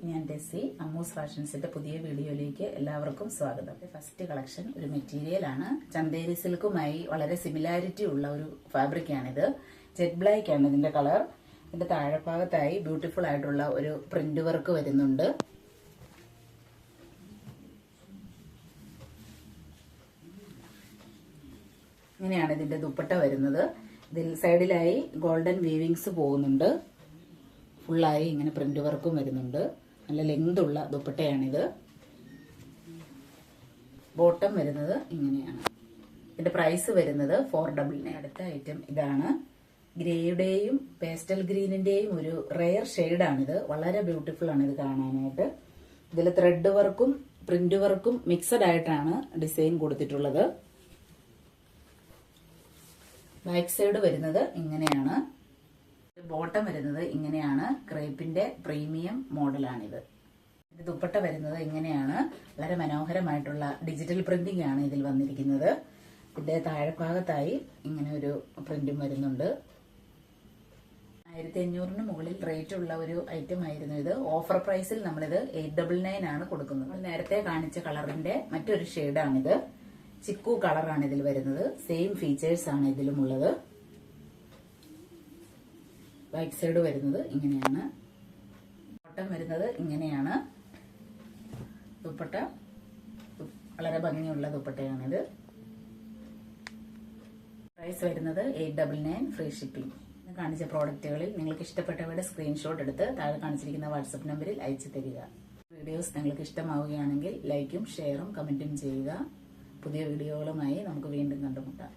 ഞാൻ ടെസ്സി. അമ്മൂസ് ഫാഷൻസിന്റെ പുതിയ വീഡിയോയിലേക്ക് എല്ലാവർക്കും സ്വാഗതം. ഫസ്റ്റ് കളക്ഷൻ ഒരു മെറ്റീരിയൽ ആണ്. ചന്തേരി സിൽക്കുമായി വളരെ സിമിലാരിറ്റി ഉള്ള ഒരു ഫാബ്രിക് ആണിത്. ജെറ്റ് ബ്ലാക്ക് ആണ് ഇതിന്റെ കളർ. ഇതിന്റെ താഴെഭാഗത്തായി ബ്യൂട്ടിഫുൾ ആയിട്ടുള്ള ഒരു പ്രിന്റ് വർക്ക് വരുന്നുണ്ട്. ഇങ്ങനെയാണ് ഇതിന്റെ ദുപ്പട്ട വരുന്നത്. ഇതിൽ സൈഡിലായി ഗോൾഡൻ വീവിങ്സ് പോകുന്നുണ്ട്. ഫുള്ളായി ഇങ്ങനെ പ്രിന്റ് വർക്കും വരുന്നുണ്ട്. നല്ല ലെങ്ത് ഉള്ള ദുപ്പട്ടയാണിത്. ബോട്ടം വരുന്നത് ഇങ്ങനെയാണ്. ഇതിന്റെ പ്രൈസ് വരുന്നത് 499. അടുത്ത ഐറ്റം ഇതാണ്. ഗ്രേയുടെയും പേസ്റ്റൽ ഗ്രീനിന്റെയും ഒരു റെയർ ഷെയ്ഡാണിത്. വളരെ ബ്യൂട്ടിഫുൾ ആണ് ഇത് കാണാനായിട്ട്. ഇതിൽ ത്രെഡ് വർക്കും പ്രിന്റ് വർക്കും മിക്സഡ് ആയിട്ടാണ് ഡിസൈൻ കൊടുത്തിട്ടുള്ളത്. ബാക്ക് സൈഡ് വരുന്നത് ഇങ്ങനെയാണ്. ബോട്ടം വരുന്നത് ഇങ്ങനെയാണ്. ക്രേപ്പിന്റെ പ്രീമിയം മോഡലാണിത്. ഇത് ദുപ്പട്ട വരുന്നത് ഇങ്ങനെയാണ്. വളരെ മനോഹരമായിട്ടുള്ള ഡിജിറ്റൽ പ്രിന്റിംഗ് ആണ് ഇതിൽ വന്നിരിക്കുന്നത്. ഇതിന്റെ താഴെഭാഗത്തായി ഇങ്ങനെ ഒരു പ്രിന്റും വരുന്നുണ്ട്. 1500 മുകളിൽ റേറ്റ് ഉള്ള ഒരു ഐറ്റം ആയിരുന്നു ഇത്. ഓഫർ പ്രൈസിൽ നമ്മളിത് 899 ആണ് കൊടുക്കുന്നത്. നേരത്തെ കാണിച്ച കളറിന്റെ മറ്റൊരു ഷെയ്ഡാണിത്. ചിക്കു കളറാണ് ഇതിൽ വരുന്നത്. സെയിം ഫീച്ചേഴ്സ് ആണ് ഇതിലും ഉള്ളത്. ബാക്ക് സൈഡ് വരുന്നത് ഇങ്ങനെയാണ്. ബോട്ടം വരുന്നത് ഇങ്ങനെയാണ്. ദുപ്പട്ട വളരെ ഭംഗിയുള്ള ദുപ്പട്ടയാണിത്. പ്രൈസ് വരുന്നത് 899, ഫ്രീ ഷിപ്പിംഗ്. കാണിച്ച പ്രോഡക്റ്റുകളിൽ നിങ്ങൾക്ക് ഇഷ്ടപ്പെട്ടവയുടെ സ്ക്രീൻഷോട്ട് എടുത്ത് താഴെ കാണിച്ചിരിക്കുന്ന വാട്സപ്പ് നമ്പറിൽ അയച്ചു തരിക. വീഡിയോസ് നിങ്ങൾക്ക് ഇഷ്ടമാവുകയാണെങ്കിൽ ലൈക്കും ഷെയറും കമന്റും ചെയ്യുക. പുതിയ വീഡിയോകളുമായി നമുക്ക് വീണ്ടും കണ്ടുമുട്ടാം.